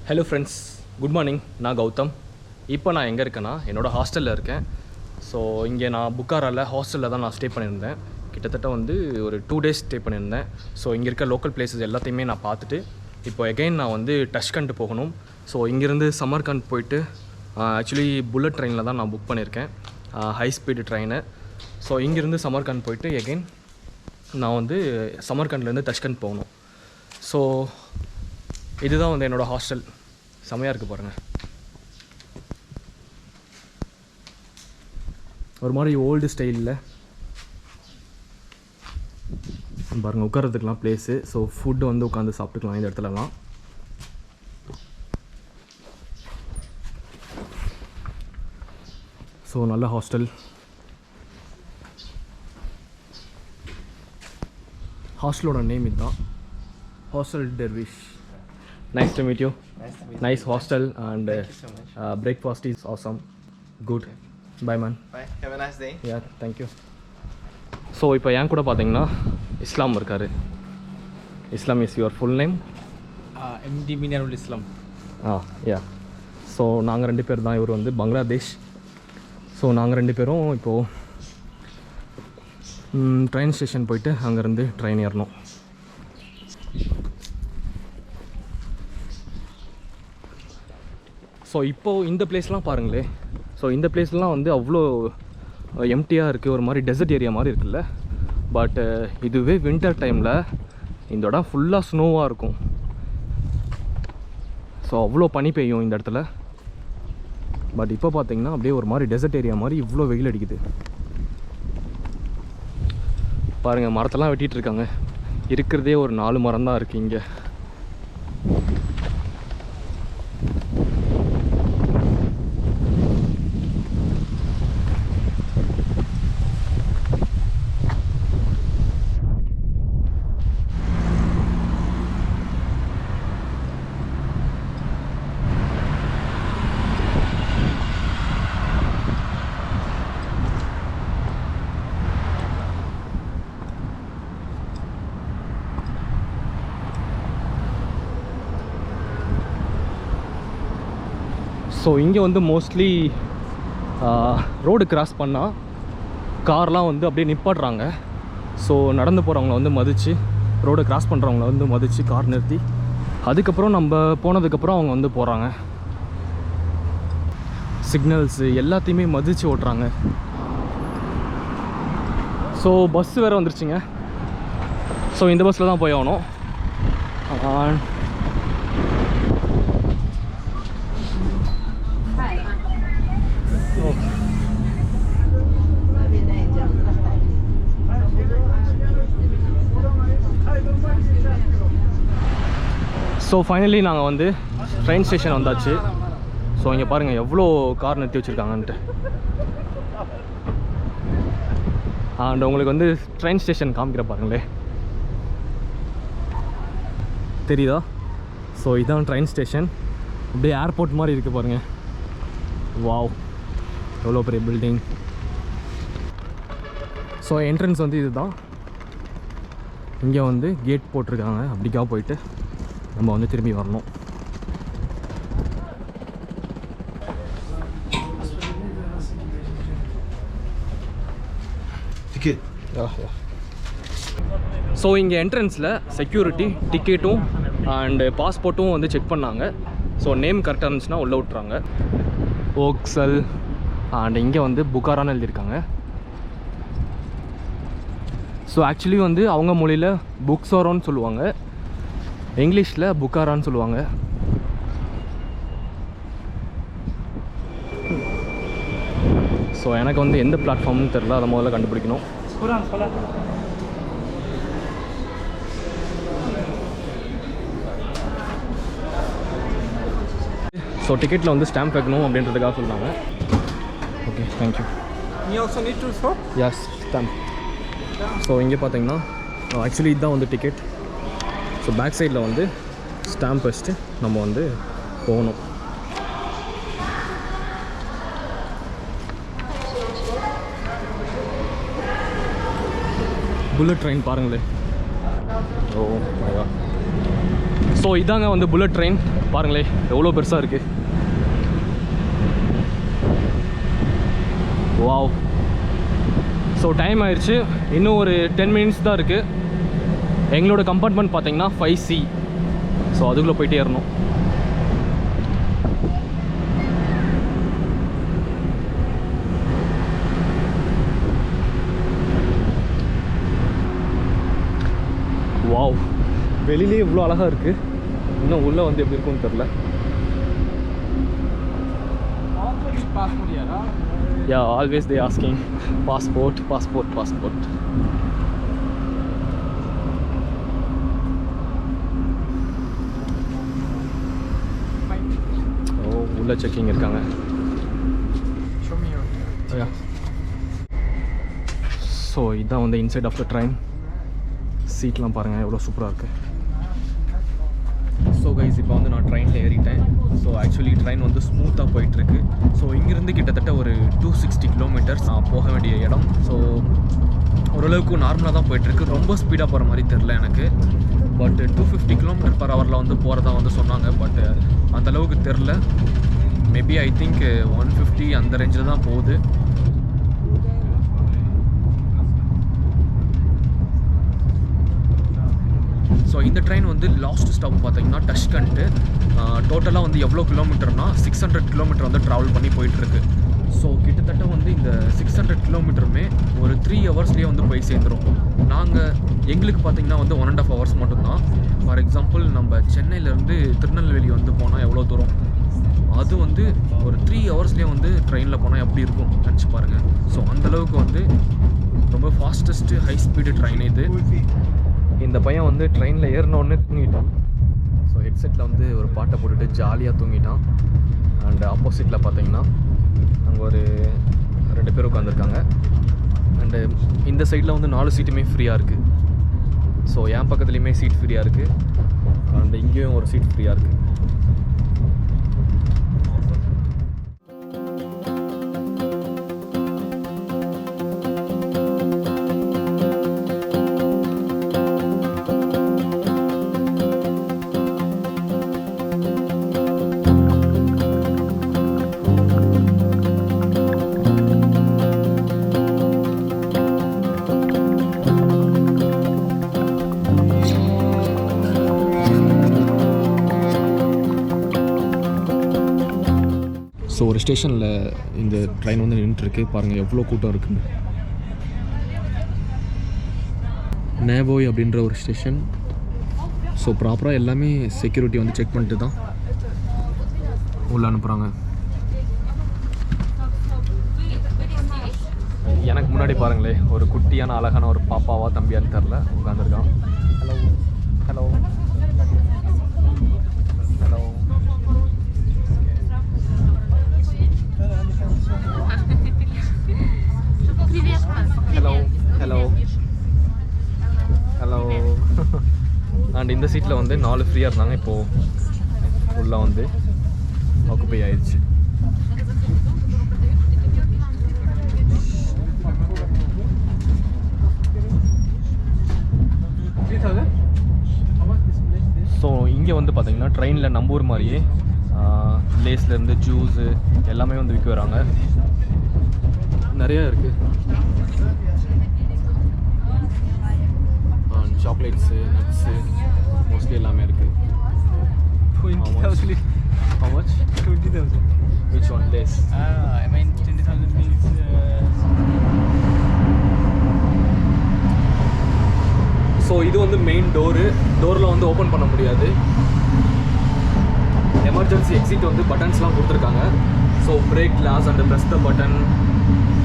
Hello friends, good morning. நான் கௌதம். இப்போ நான் எங்கே இருக்கேன்னா என்னோடய ஹாஸ்டலில் இருக்கேன். ஸோ இங்கே நான் புக்காராவில் ஹாஸ்டலில் தான் நான் ஸ்டே பண்ணியிருந்தேன். கிட்டத்தட்ட வந்து ஒரு 2 days ஸ்டே பண்ணியிருந்தேன். ஸோ இங்கே இருக்க லோக்கல் பிளேஸஸ் எல்லாத்தையுமே நான் பார்த்துட்டு இப்போ எகைன் நான் வந்து டஷ்கண்ட் போகணும். ஸோ இங்கேருந்து சமர்கண்ட் போயிட்டு ஆக்சுவலி புல்லட் ட்ரெயினில் தான் நான் புக் பண்ணியிருக்கேன், ஹை ஸ்பீடு ட்ரெயினு. ஸோ இங்கேருந்து சமர்கண்ட் போயிட்டு எகைன் நான் வந்து சமர்கண்ட்லேருந்து டஷ்கண்ட் போகணும். ஸோ இதுதான் வந்து என்னோடய ஹாஸ்டல். செமையாக இருக்குது பாருங்கள். ஒரு மாதிரி ஓல்டு ஸ்டைலில் பாருங்கள், உட்காரத்துக்குலாம் பிளேஸு. ஸோ ஃபுட்டு வந்து உட்காந்து சாப்பிட்டுக்கலாம் இந்த இடத்துலலாம். ஸோ நல்ல ஹாஸ்டல். ஹாஸ்டலோட நேம் இதுதான், hostel டெர்விஷ். Nice to meet you. Nice hostel and so breakfast is awesome. Good. Bye man. Bye. Have a nice day. Yeah, thank you. So இப்போ என் கூட பார்த்தீங்கன்னா இஸ்லாம் இருக்காரு. Islam is your full name? MD Minarul Islam. Yeah. So நாங்கள் 2 பேர் தான். இவர் வந்து Bangladesh. So நாங்கள் 2 பேரும் இப்போது ட்ரெயின் ஸ்டேஷன் போயிட்டு அங்கேருந்து ட்ரெயின் ஏறணும். ஸோ இப்போது இந்த பிளேஸ்லாம் பாருங்களே. ஸோ இந்த பிளேஸ்லாம் வந்து அவ்வளோ எம்டியாக இருக்குது, ஒரு மாதிரி டெசர்ட் ஏரியா மாதிரி இருக்குல்ல. பட் இதுவே வின்டர் டைமில் இந்த இடம் ஃபுல்லாக ஸ்னோவாக இருக்கும். ஸோ அவ்வளோ பனி பெய்யும் இந்த இடத்துல. பட் இப்போ பார்த்தீங்கன்னா அப்படியே ஒரு மாதிரி டெசர்ட் ஏரியா மாதிரி இவ்வளோ வெயில் அடிக்குது பாருங்கள். மரத்தெல்லாம் வெட்டிகிட்டு இருக்காங்க. இருக்கிறதே ஒரு 4 மரம் தான் இருக்குது இங்கே. ஸோ இங்கே வந்து மோஸ்ட்லி ரோடு கிராஸ் பண்ணால் கார்லாம் வந்து அப்படியே நிப்பாடுறாங்க. ஸோ நடந்து போகிறவங்கள வந்து மதித்து, ரோடு கிராஸ் பண்ணுறவங்கள வந்து மதித்து கார் நிறுத்தி அதுக்கப்புறம் நம்ம போனதுக்கப்புறம் அவங்க வந்து போகிறாங்க. சிக்னல்ஸு எல்லாத்தையுமே மதித்து ஓட்டுறாங்க. ஸோ பஸ்ஸு வேறு வந்துருச்சுங்க. ஸோ இந்த பஸ்ஸில் தான் போய் ஆகணும். ஸோ ஃபைனலி நாங்கள் வந்து ட்ரெயின் ஸ்டேஷன் வந்தாச்சு. ஸோ இங்கே பாருங்கள் எவ்வளோ கார் நிறுத்தி வச்சுருக்காங்கன்ட்டு. அண்ட் உங்களுக்கு வந்து ட்ரெயின் ஸ்டேஷன் காமிக்கிற பாருங்களே, தெரியுதா? ஸோ இதுதான் ட்ரெயின் ஸ்டேஷன். அப்படியே ஏர்போர்ட் மாதிரி இருக்குது பாருங்கள். வாவ், எவ்வளோ பெரிய பில்டிங். ஸோ என்ட்ரன்ஸ் வந்து இதுதான். இங்கே வந்து கேட் போட்டிருக்காங்க. அப்படிக்கா போயிட்டு நம்ம வந்து திரும்பி வரணும். ஸோ இங்கே என்ட்ரன்ஸில் செக்யூரிட்டி டிக்கெட்டும் அண்டு பாஸ்போர்ட்டும் வந்து செக் பண்ணாங்க. ஸோ நேம் கரெக்டாக இருந்துச்சுன்னா உள்ளே விட்றாங்க. ஓக்சல் அண்ட் இங்கே வந்து புக்காரான்னு எழுதியிருக்காங்க. ஸோ ஆக்சுவலி வந்து அவங்க மொழியில் புக்ஸோரோன்னு சொல்லுவாங்க, இங்கிலீஷில் புக்காரான்னு சொல்லுவாங்க. ஸோ எனக்கு வந்து எந்த பிளாட்ஃபார்ம்னு தெரில, அதை முதல்ல கண்டுபிடிக்கணும். ஸோ டிக்கெட்டில் வந்து ஸ்டாம்ப் வைக்கணும் அப்படின்றதுக்காக சொன்னாங்க. Okay, thank you. You also need to show? Yes, stamp. So இங்கே பார்த்தீங்கன்னா ஆக்சுவலி இதுதான் வந்து டிக்கெட். ஸோ பேக் சைடில் வந்து ஸ்டாம்ப் வச்சுட்டு நம்ம வந்து போகணும். புல்லட் ட்ரெயின் பாருங்களேன். Oh my God. ஸோ இதாங்க வந்து புல்லட் ட்ரெயின் பாருங்களேன் எவ்வளோ பெருசாக இருக்குது. வாவ். ஸோ டைம் ஆயிடுச்சு, இன்னும் ஒரு 10 minutes தான் இருக்குது. எங்களோட கம்பார்ட்மெண்ட் பார்த்தீங்கன்னா 5C. ஸோ அதுக்குள்ளே போயிட்டே ஏறணும். வாவ், வெளியிலே இவ்வளோ அழகாக இருக்குது. இன்னும் உள்ளே வந்து எப்படி இருக்குன்னு தெரில. Yeah, always they asking passport. Oh, உள்ள செக்கிங் இருக்காங்க. Show me your. Yeah. So இதான் வந்து இன்சைட் ஆஃப் த ட்ரெயின். சீட்லாம் பாருங்கள் எவ்வளோ சூப்பராக இருக்குது. ஸோ கைஸ், இப்போ வந்து நான் ட்ரெயினில் ஏறிட்டேன். ஸோ ஆக்சுவலி ட்ரெயின் வந்து ஸ்மூத்தாக போயிட்டுருக்கு. ஸோ இங்கேருந்து கிட்டத்தட்ட ஒரு 260 kilometers நான் போக வேண்டிய இடம். ஸோ ஓரளவுக்கு நார்மலாக தான் போயிட்டுருக்கு. ரொம்ப ஸ்பீடாக போகிற மாதிரி தெரில எனக்கு. பட் 250 km/h வந்து போகிறதா வந்து சொன்னாங்க. பட் அந்தளவுக்கு தெரில. மேபி ஐ திங்க் 150 அந்த ரேஞ்சில் தான் போகுது. ஸோ இந்த ட்ரெயின் வந்து லாஸ்ட் ஸ்டாப் பார்த்தீங்கன்னா டஷ்கண்ட். டோட்டலாக வந்து எவ்வளோ கிலோமீட்டர்னா 600 km வந்து ட்ராவல் பண்ணி போயிட்டுருக்கு. ஸோ கிட்டத்தட்ட வந்து இந்த 600 km ஒரு 3 hours வந்து போய் சேர்ந்துடும். எங்களுக்கு பார்த்தீங்கன்னா வந்து 1.5 hours மட்டும்தான். ஃபார் எக்ஸாம்பிள் நம்ம சென்னையிலேருந்து திருநெல்வேலி வந்து போனால் எவ்வளோ தூரம், அது வந்து ஒரு 3 hours வந்து ட்ரெயினில் போனால் எப்படி இருக்கும் நினச்சி பாருங்கள். ஸோ அந்தளவுக்கு வந்து ரொம்ப ஃபாஸ்டஸ்ட்டு ஹை ஸ்பீடு ட்ரெயின் இது. இந்த பையன் வந்து ட்ரெயினில் ஏறினோடனே தூங்கிட்டான். ஸோ ஹெட்செட்டில் வந்து ஒரு பாட்டை போட்டுட்டு ஜாலியாக தூங்கிட்டான். அண்ட் ஆப்போசிட்டில் பார்த்தீங்கன்னா அங்கே ஒரு 2 பேர் உட்காந்துருக்காங்க. அண்டு இந்த சைடில் வந்து 4 சீட்டுமே ஃப்ரீயாக இருக்குது. ஸோ என் பக்கத்துலேயுமே சீட் ஃப்ரீயாக இருக்குது. அண்ட் இங்கேயும் ஒரு சீட் ஃப்ரீயாக இருக்குது. ஸோ ஒரு ஸ்டேஷனில் இந்த ட்ரெயின் வந்து நின்றுட்டுருக்கு. பாருங்கள் எவ்வளோ கூட்டம் இருக்குன்னு. நேவோய் அப்படின்ற ஒரு ஸ்டேஷன். ஸோ ப்ராப்பராக எல்லாமே செக்யூரிட்டி வந்து செக் பண்ணிட்டு தான் உள்ளே அனுப்புகிறாங்க. எனக்கு முன்னாடி பாருங்களேன், ஒரு குட்டியான அழகான ஒரு பாப்பாவா தம்பியான்னு தெரில உட்காந்துருக்கான். Hello hello hello. Hello hello hello. And இந்த சீட்டில் வந்து 4 ஃப்ரீயாக இருந்தாங்க. இப்போது உள்ளே வந்து ஆக்குப்பை ஆயிடுச்சு. ஸோ இங்கே வந்து பார்த்தீங்கன்னா ட்ரெயினில் நம்ம ஊர் மாதிரியே லேஸ்லேருந்து ஜூஸு எல்லாமே வந்து விற்க வராங்க. நிறையா இருக்குது. சாக்லேட்ஸு, நட்ஸு மோஸ்ட்லி எல்லாமே இருக்குது. 20,000. How much? 20,000. Which one? Less? I mean 20,000 means. So இது வந்து மெயின் டோரில் வந்து ஓப்பன் பண்ண முடியாது. எமர்ஜென்சி எக்ஸிட் வந்து பட்டன்ஸ்லாம் கொடுத்துருக்காங்க. So break glass and press the button,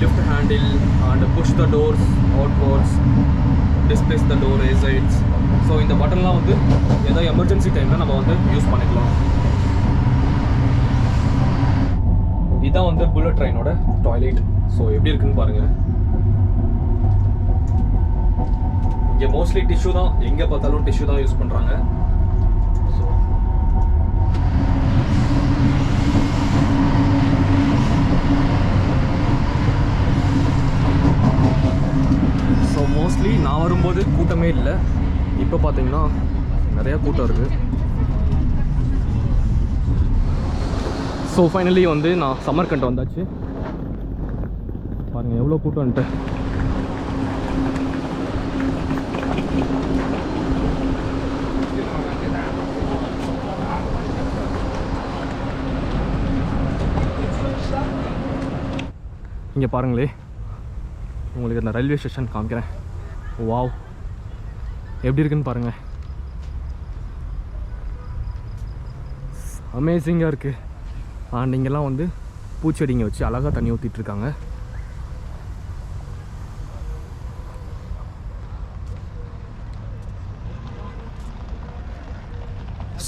lift handle and push the doors outwards, displace the door exits. So இந்த பட்டன்லாம் வந்து ஏதோ எமர்ஜென்சி டைமில் நம்ம வந்து யூஸ் பண்ணிக்கலாம். இதுதான் வந்து புல்லட் ட்ரெயினோட டாய்லெட். ஸோ எப்படி இருக்குன்னு பாருங்கள். இங்கே மோஸ்ட்லி டிஷ்யூ தான், எங்கே பார்த்தாலும் டிஷ்யூ தான் யூஸ் பண்ணுறாங்க. ஸோ மோஸ்ட்லி நான் வரும்போது கூட்டமே இல்லை. இப்போ பார்த்தீங்கன்னா நிறையா கூட்டம் இருக்குது. ஸோ ஃபைனலி வந்து நான் சமர்கண்ட் வந்தாச்சு. பாருங்கள் எவ்வளோ கூட்டம் வந்துட்டு. இங்கே பாருங்களே, உங்களுக்கு அந்த ரயில்வே ஸ்டேஷன் காமிக்கிறேன். வாவ், எப்படி இருக்குன்னு பாருங்கள். அமேசிங்காக இருக்குது. அண்ட் இங்கெல்லாம் வந்து பூச்செடிங்க வச்சு அழகாக தண்ணி ஊற்றிட்டுருக்காங்க.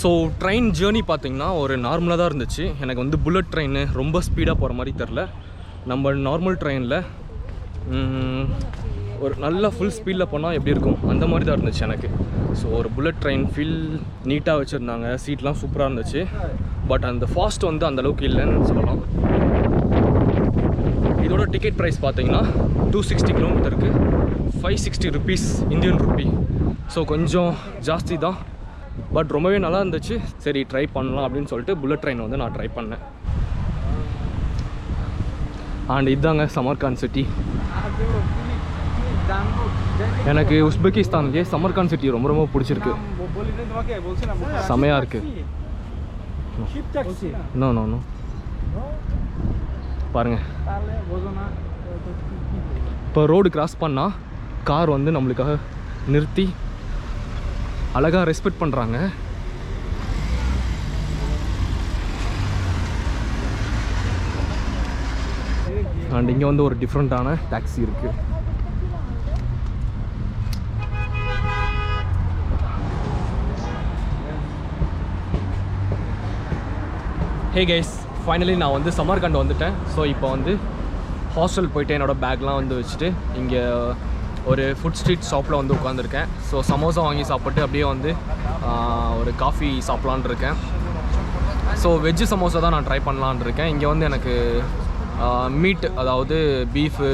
ஸோ ட்ரெயின் ஜேர்னி பார்த்திங்கன்னா ஒரு நார்மலாக தான் இருந்துச்சு. எனக்கு வந்து புல்லட் ட்ரெயின் ரொம்ப ஸ்பீடாக போகிற மாதிரி தெரில. நம்ம நார்மல் ட்ரெயினில் ஒரு நல்ல ஃபுல் ஸ்பீடில் போனால் எப்படி இருக்கும் அந்த மாதிரி தான் இருந்துச்சு எனக்கு. ஸோ ஒரு புல்லட் ட்ரெயின் ஃபீல் நீட்டாக வச்சுருந்தாங்க, சீட்லாம் சூப்பராக இருந்துச்சு. பட் அந்த ஃபாஸ்ட் வந்து அந்தளவுக்கு இல்லைன்னு சொல்லலாம். இதோட டிக்கெட் ப்ரைஸ் பார்த்தீங்கன்னா 260 கிலோமீட்டருக்கு 560 ருபீஸ் இந்தியன் ருப்பி. ஸோ கொஞ்சம் ஜாஸ்தி தான், பட் ரொம்பவே நல்லா இருந்துச்சு. சரி ட்ரை பண்ணலாம் அப்படின்னு சொல்லிட்டு புல்லட் ட்ரெயின் வந்து நான் ட்ரை பண்ணேன். அண்ட் இதாங்க சமர்காண்ட் சிட்டி. எனக்கு உஸ்பெகிஸ்தான்லேயே சமர்காண்ட் சிட்டி ரொம்ப ரொம்ப பிடிச்சிருக்கு. செமையாக இருக்குது. நோ நோ நோ பாருங்கள், இப்போ ரோடு கிராஸ் பண்ணால் கார் வந்து நம்மளுக்காக நிறுத்தி அழகாக ரெஸ்பெக்ட் பண்ணுறாங்க. அண்ட் இங்கே வந்து ஒரு டிஃப்ரெண்ட்டான டாக்ஸி இருக்குது. ஹே கைஸ், ஃபைனலி நான் வந்து சமர்கண்ட் வந்துட்டேன். ஸோ இப்போ வந்து ஹாஸ்டல் போயிட்டு என்னோடய பேக்லாம் வந்து வச்சுட்டு இங்கே ஒரு ஃபுட் ஸ்ட்ரீட் ஷாப்பில் வந்து உட்காந்துருக்கேன். ஸோ சமோசா வாங்கி சாப்பிட்டு அப்படியே வந்து ஒரு காஃபி சாப்பிட்லான் இருக்கேன். ஸோ வெஜ்ஜு சமோசா தான் நான் ட்ரை பண்ணலான் இருக்கேன். இங்கே வந்து எனக்கு மீட், அதாவது பீஃபு,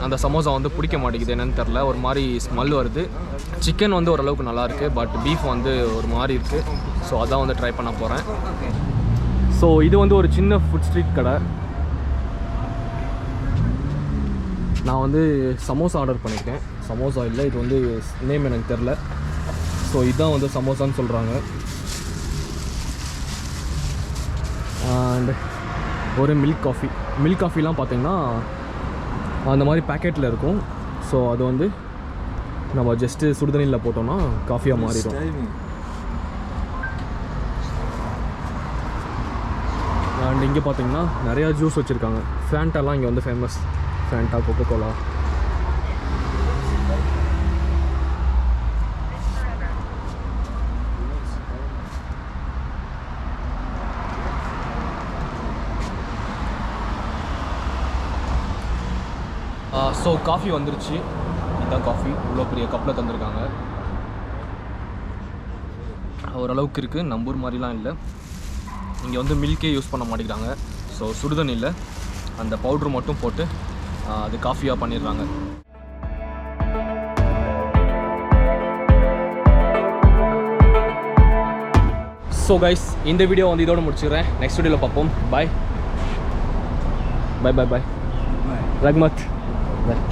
அந்த சமோசா வந்து பிடிக்க மாட்டேங்குது, என்னென்னு தெரில. ஒரு மாதிரி ஸ்மெல் வருது. சிக்கன் வந்து ஓரளவுக்கு நல்லாயிருக்கு, பட் பீஃப் வந்து ஒரு மாதிரி இருக்குது. ஸோ அதான் வந்து ட்ரை பண்ண போகிறேன். ஸோ இது வந்து ஒரு சின்ன ஃபுட் ஸ்ட்ரீட் கடை. நான் வந்து சமோசா ஆர்டர் பண்ணியிருக்கேன். சமோசா இல்லை, இது வந்து நேம் எனக்கு தெரில. ஸோ இதுதான் வந்து சமோசான்னு சொல்கிறாங்க. அண்ட் ஒரு மில்க் காஃபி. மில்க் காஃபிலாம் பார்த்திங்கன்னா அந்த மாதிரி பேக்கெட்டில் இருக்கும். ஸோ அது வந்து நம்ம ஜஸ்ட்டு சுடுதண்ணியில் போட்டோம்னா காஃபியாக மாறிடும். அண்ட் இங்கே பார்த்தீங்கன்னா நிறையா ஜூஸ் வச்சுருக்காங்க. ஃபேண்டாலாம் இங்கே வந்து famous. Fanta, coca cola. So coffee வந்துருச்சு. இதுதான் காஃபி. இவ்வளோ பெரிய கப்பில் தந்துருக்காங்க. ஓரளவுக்கு இருக்குது, நம்பூர் மாதிரிலாம் இல்லை. இங்கே வந்து மில்கே யூஸ் பண்ண மாட்டேங்கிறாங்க. ஸோ சுடுதண்ணியில் அந்த பவுட்ரு மட்டும் போட்டு அது காஃபியாக பண்ணிடுறாங்க. ஸோ கைஸ், இந்த வீடியோ வந்து இதோடு முடிச்சுக்கிறேன். நெக்ஸ்ட் வீடியோவில் பார்ப்போம். பாய் பாய் பாய் பாய். ரஹ்மத் பாய்.